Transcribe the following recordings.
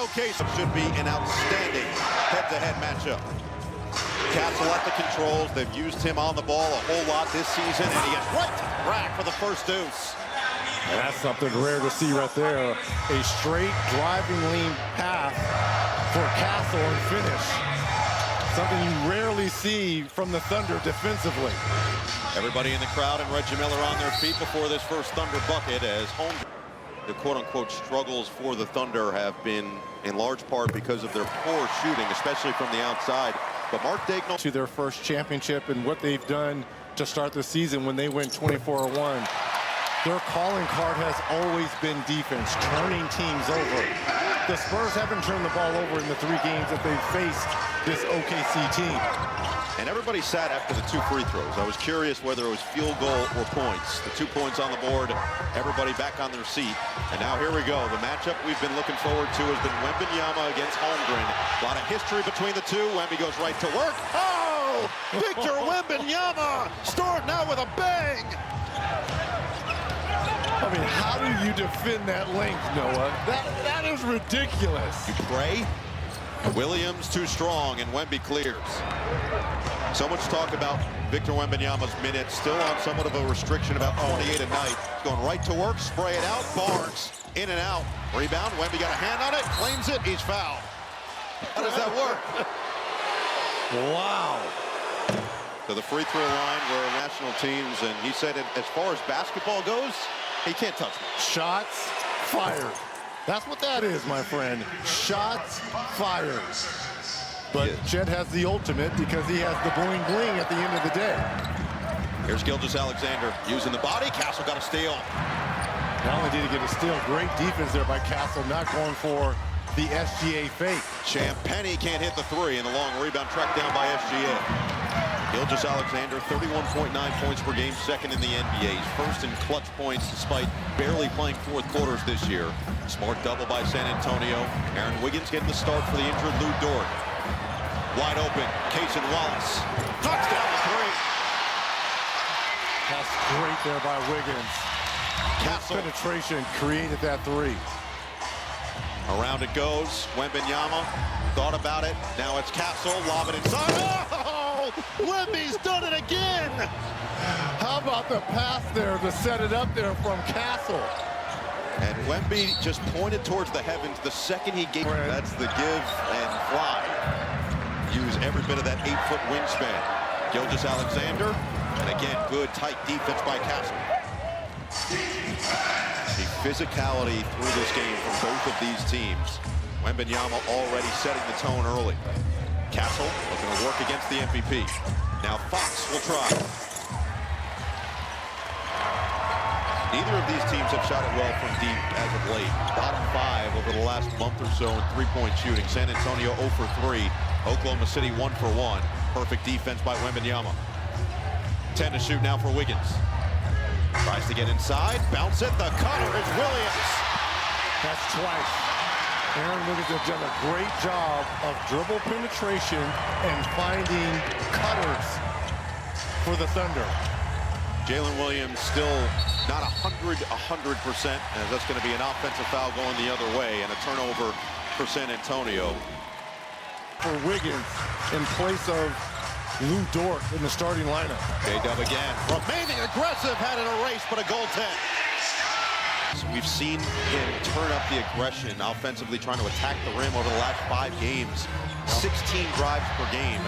OKC. Should be an outstanding head-to-head matchup. Castle at the controls. They've used him on the ball a whole lot this season, and he gets right to the rack for the first deuce. And that's something rare to see right there. A straight driving lane path for Castle and finish. Something you rarely see from the Thunder defensively. Everybody in the crowd and Reggie Miller on their feet before this first Thunder bucket, as Holmgren. The quote-unquote struggles for the Thunder have been in large part because of their poor shooting, especially from the outside. But Mark Daigneault to their first championship and what they've done to start the season when they went 24-1. Their calling card has always been defense, turning teams over. The Spurs haven't turned the ball over in the 3 games that they've faced this OKC team. And everybody sat after the 2 free throws. I was curious whether it was field goal or points. The 2 points on the board, everybody back on their seat. And now here we go. The matchup we've been looking forward to has been Wembanyama against Holmgren. A lot of history between the two. Wemby goes right to work. Oh! Victor Wembanyama starting out with a bang! I mean, how do you defend that length, Noah? That is ridiculous. You pray. Williams too strong, and Wemby clears. So much talk about Victor Wembanyama's minutes, still on somewhat of a restriction, about 28 a night. Going right to work, spray it out, Barnes in and out. Rebound, Wemby got a hand on it, claims it, he's fouled. How does that work? Wow. To the free throw line where national teams, and he said as far as basketball goes, he can't touch me. Shots fired. That's what that is, my friend. Shots fired. But Chet has the ultimate because he has the bling bling at the end of the day. Here's Gilgeous-Alexander using the body. Castle got a steal. Not only did he get a steal, great defense there by Castle, not going for the SGA fake. Champagnie can't hit the 3, and the long rebound tracked down by SGA. Gilgeous-Alexander, 31.9 points per game, second in the NBA. He's first in clutch points despite barely playing 4th quarters this year. Smart double by San Antonio. Aaron Wiggins getting the start for the injured Lou Dort. Wide open, Casey Wallace. Knocks down the 3. That's great there by Wiggins. Castle. Penetration created that 3. Around it goes. Wembanyama thought about it. Now it's Castle. Lob it inside. Oh! Wemby's done it again! How about the pass there to set it up there from Castle? And Wemby just pointed towards the heavens the second he gave. That's the give and fly. Use every bit of that 8-foot wingspan. Gilgeous-Alexander, and again, good tight defense by Castle. The physicality through this game from both of these teams. Wembanyama already setting the tone early. Castle looking to work against the MVP. Now Fox will try. Neither of these teams have shot it well from deep as of late. Bottom 5 over the last month or so in 3-point shooting. San Antonio 0 for 3. Oklahoma City 1 for 1. Perfect defense by Wembanyama. 10 to shoot now for Wiggins. Tries to get inside. Bounce it. The cutter is Williams. That's twice. Aaron Wiggins has done a great job of dribble penetration and finding cutters for the Thunder. Jalen Williams still not 100%, as that's going to be an offensive foul going the other way and a turnover for San Antonio. For Wiggins in place of Lou Dort in the starting lineup. J-Dub again. Remaining aggressive, had it erased, but a goaltend. So we've seen him turn up the aggression offensively, trying to attack the rim over the last 5 games. 16 drives per game.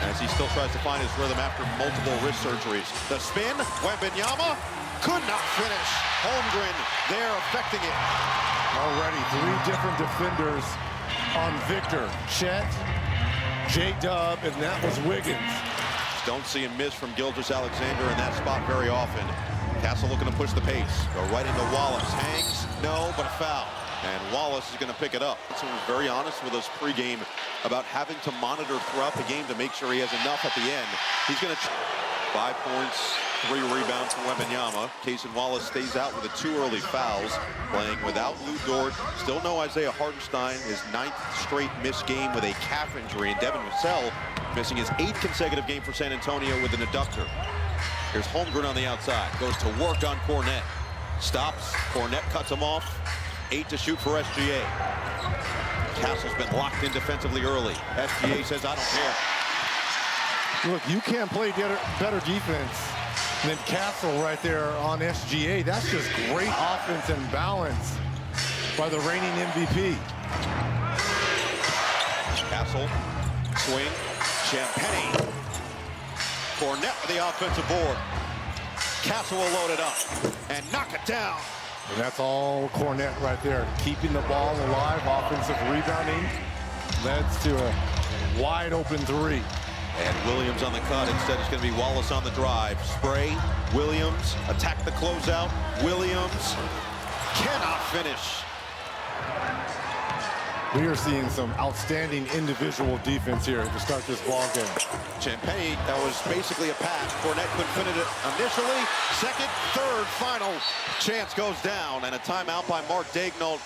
As he still tries to find his rhythm after multiple wrist surgeries. The spin, Wembanyama could not finish. Holmgren there affecting it. Already 3 different defenders on Victor. Chet, J-Dub, and that was Wiggins. Don't see him miss from Gilgeous-Alexander in that spot very often. Castle looking to push the pace. Go right into Wallace. Hangs, no, but a foul. And Wallace is going to pick it up. So he was very honest with us pregame about having to monitor throughout the game to make sure he has enough at the end. He's going to 5 points, 3 rebounds from Wembanyama. Casey Wallace stays out with the 2 early fouls. Playing without Lou Dort. Still no Isaiah Hartenstein. His 9th straight missed game with a calf injury. And Devin Vassell missing his 8th consecutive game for San Antonio with an adductor. Here's Holmgren on the outside. Goes to work on Cornette. Stops. Cornette cuts him off. 8 to shoot for SGA. Castle's been locked in defensively early. SGA says, I don't care. Look, you can't play better defense than Castle right there on SGA. That's just great offense and balance by the reigning MVP. Castle, swing, Champagnie. Fournette with the offensive board. Castle will load it up and knock it down. And that's all Cornette right there, keeping the ball alive. Offensive rebounding leads to a wide open three. And Williams on the cut. Instead, it's going to be Wallace on the drive. Spray, Williams, attack the closeout. Williams cannot finish. We are seeing some outstanding individual defense here to start this ball game. Champagnie, that was basically a pass. Fournette couldn't finish it initially. Second, third, final chance goes down. And a timeout by Mark Daignault.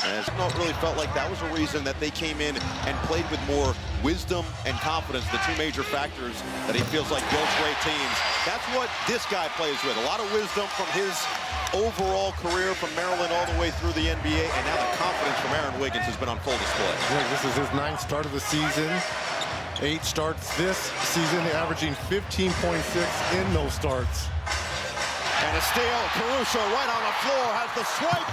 As Daignault really felt like that was a reason that they came in and played with more wisdom and confidence, the two major factors that he feels like builds great teams. That's what this guy plays with. A lot of wisdom from his overall career from Maryland all the way through the NBA, and now the confidence from Aaron Wiggins has been on full display. Yeah, this is his 9th start of the season. 8 starts this season, averaging 15.6 in those starts. And a steal, Caruso right on the floor, has the swipe,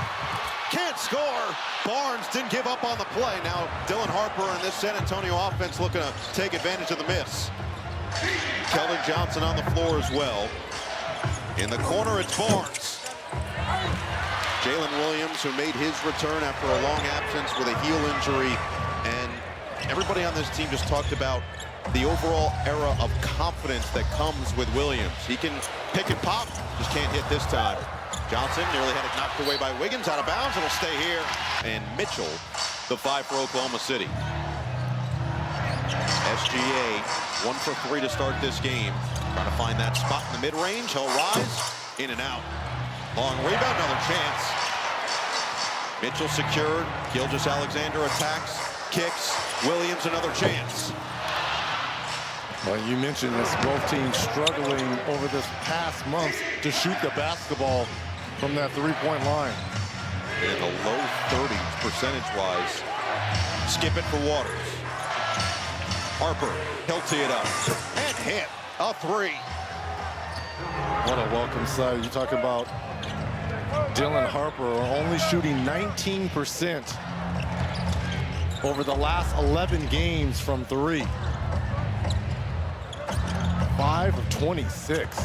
can't score. Barnes didn't give up on the play. Now Dylan Harper and this San Antonio offense looking to take advantage of the miss. Keldon Johnson on the floor as well. In the corner, it's Barnes. Jalen Williams, who made his return after a long absence with a heel injury. And everybody on this team just talked about the overall era of confidence that comes with Williams. He can pick and pop, just can't hit this time. Johnson nearly had it knocked away by Wiggins, out of bounds. It'll stay here. And Mitchell, the 5 for Oklahoma City. SGA, 1 for 3 to start this game. Trying to find that spot in the mid-range. He'll rise, in and out. Long rebound, another chance. Mitchell secured. Gilgeous-Alexander attacks, kicks. Williams, another chance. Well, you mentioned this, both teams struggling over this past month to shoot the basketball from that three-point line. In the low 30s percentage-wise. Skip it for Waters. Harper, he'll tee it up. And hit a 3. What a welcome sight. You talk about Dylan Harper only shooting 19% over the last 11 games from 3. 5 of 26.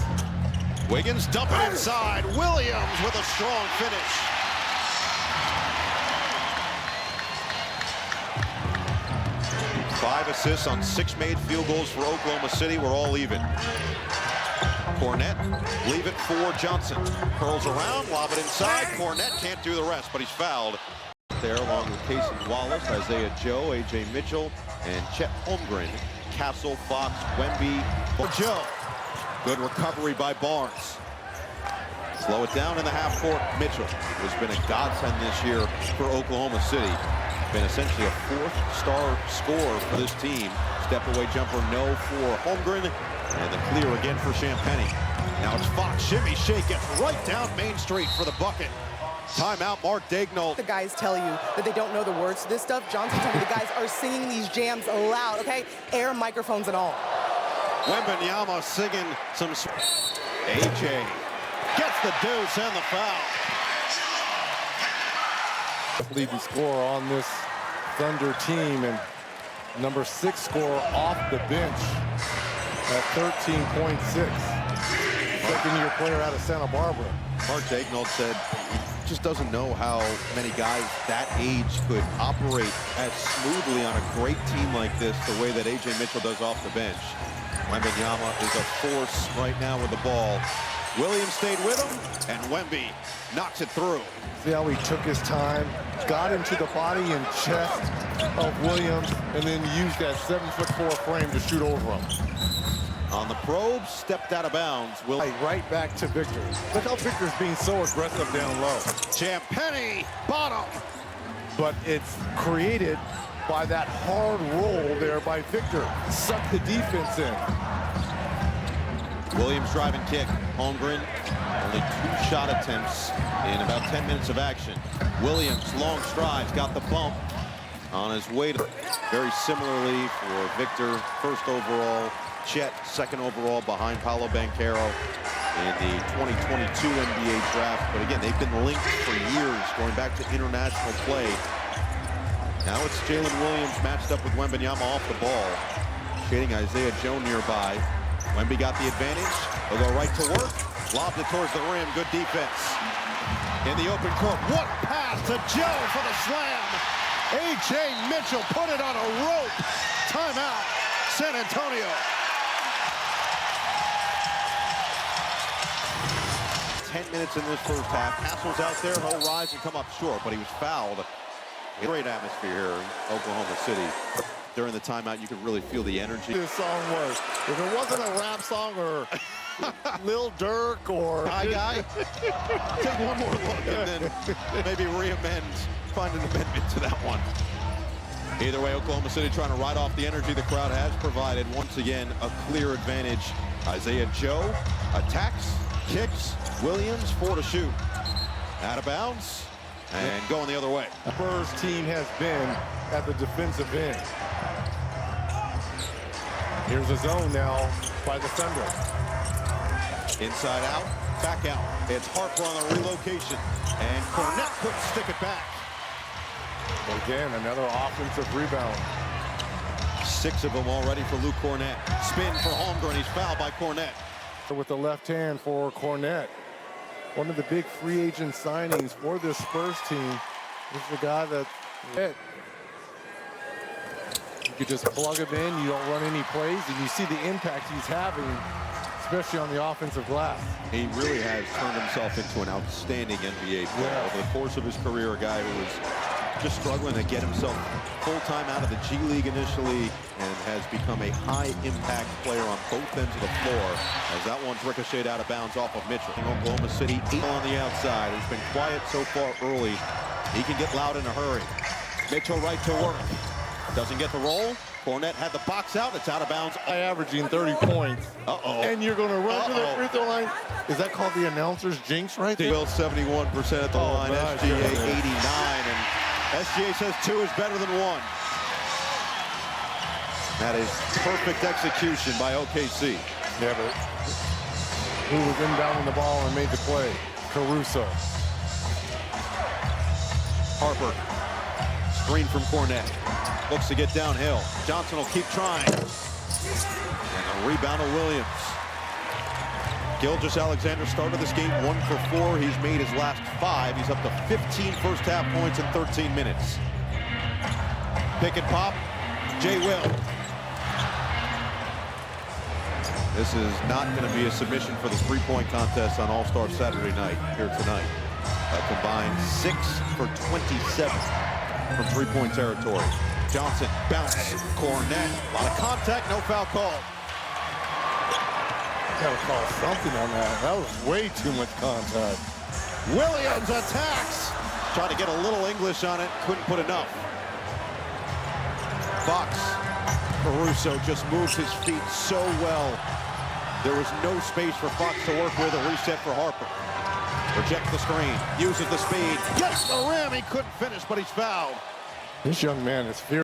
Wiggins dumping inside. Williams with a strong finish. Five assists on 6 made field goals for Oklahoma City. We're all even. Cornette, leave it for Johnson. Curls around, lob it inside. Cornette can't do the rest, but he's fouled. There, along with Casey Wallace, Isaiah Joe, A.J. Mitchell, and Chet Holmgren. Castle, Fox, Wemby, Joe. Good recovery by Barnes. Slow it down in the half court. Mitchell has been a godsend this year for Oklahoma City. Been essentially a 4th-star scorer for this team. Step away jumper, no for Holmgren. And the clear again for Champagnie. Now it's Fox, shimmy, shake, gets right down Main Street for the bucket. Timeout, Mark Daignault. The guys tell you that they don't know the words to this stuff. Johnson told me the guys are singing these jams loud, okay? Air, microphones, and all. Wembanyama singing some... AJ gets the deuce and the foul. Leading scorer on this Thunder team, and number 6 scorer off the bench at 13.6. Second-year player out of Santa Barbara. Mark Daignault said he just doesn't know how many guys that age could operate as smoothly on a great team like this the way that A.J. Mitchell does off the bench. Wembanyama is a force right now with the ball. Williams stayed with him, and Wemby knocks it through. See how he took his time, got into the body and chest of Williams, and then used that 7'4" frame to shoot over him. On the probe, stepped out of bounds. Right back to Victor. Look how Victor's being so aggressive down low. Champagnie, bottom. But it's created by that hard roll there by Victor. Suck the defense in. Williams driving kick. Holmgren, only 2 shot attempts in about 10 minutes of action. Williams, long strides, got the bump. on his way to very similarly for Victor, first overall, Chet, second overall behind Paolo Banchero in the 2022 NBA draft. But again, they've been linked for years, going back to international play. Now it's Jalen Williams matched up with Wembanyama off the ball, shading Isaiah Joe nearby. Wemby got the advantage. He'll go right to work, lobbed it towards the rim. Good defense in the open court. What pass to Joe for the slam. A.J. Mitchell put it on a rope. Timeout, San Antonio. 10 minutes in this first half. Castle's out there. He'll rise and come up short, but he was fouled. Great atmosphere here in Oklahoma City. During the timeout, you could really feel the energy. This song was, if it wasn't a rap song or Lil Durk or Hi guy, take one more look and then maybe find an amendment to that one. Either way, Oklahoma City trying to ride off the energy the crowd has provided. Once again, a clear advantage. Isaiah Joe attacks, kicks, Williams 4 to shoot. Out of bounds and going the other way. The Spurs team has been at the defensive end. Here's a zone now by the Thunder. Inside out, back out. It's Harper on the relocation. And Cornette couldn't stick it back. Again, another offensive rebound. 6 of them already for Luke Cornette. Spin for Holmgren. He's fouled by Cornette. With the left hand for Cornette. One of the big free agent signings for this Spurs team is the guy that you could just plug him in, you don't run any plays, and you see the impact he's having, especially on the offensive glass. He really has turned himself into an outstanding NBA player. Over the course of his career, a guy who was just struggling to get himself full-time out of the G League initially and has become a high-impact player on both ends of the floor as that one's ricocheted out of bounds off of Mitchell. Oklahoma City 8 on the outside. He's been quiet so far early. He can get loud in a hurry. Mitchell right to work. Doesn't get the roll. Cornette had the box out. It's out of bounds. Averaging 30 points. And you're going to run to the free throw line. Is that called the announcer's jinx right there? Bill 71% at the line. SGA 89. And SGA says 2 is better than 1. That is perfect execution by OKC. Yeah, but who was inbounding the ball and made the play? Caruso. Harper. Screen from Cornette. Looks to get downhill. Johnson will keep trying. And a rebound of Williams. Gilgeous-Alexander started this game 1 for 4. He's made his last 5. He's up to 15 first half points in 13 minutes. Pick and pop. Jay Will. This is not going to be a submission for the three-point contest on All-Star Saturday night here tonight. A combined 6 for 27 from three-point territory. Johnson, bounce, Cornette, a lot of contact, no foul call. Gotta call something on that. That was way too much contact. Williams attacks. Tried to get a little English on it, couldn't put enough. Fox, Caruso just moved his feet so well. There was no space for Fox to work with. A reset for Harper. Rejects the screen, uses the speed, gets the rim. He couldn't finish, but he's fouled. This young man is fierce.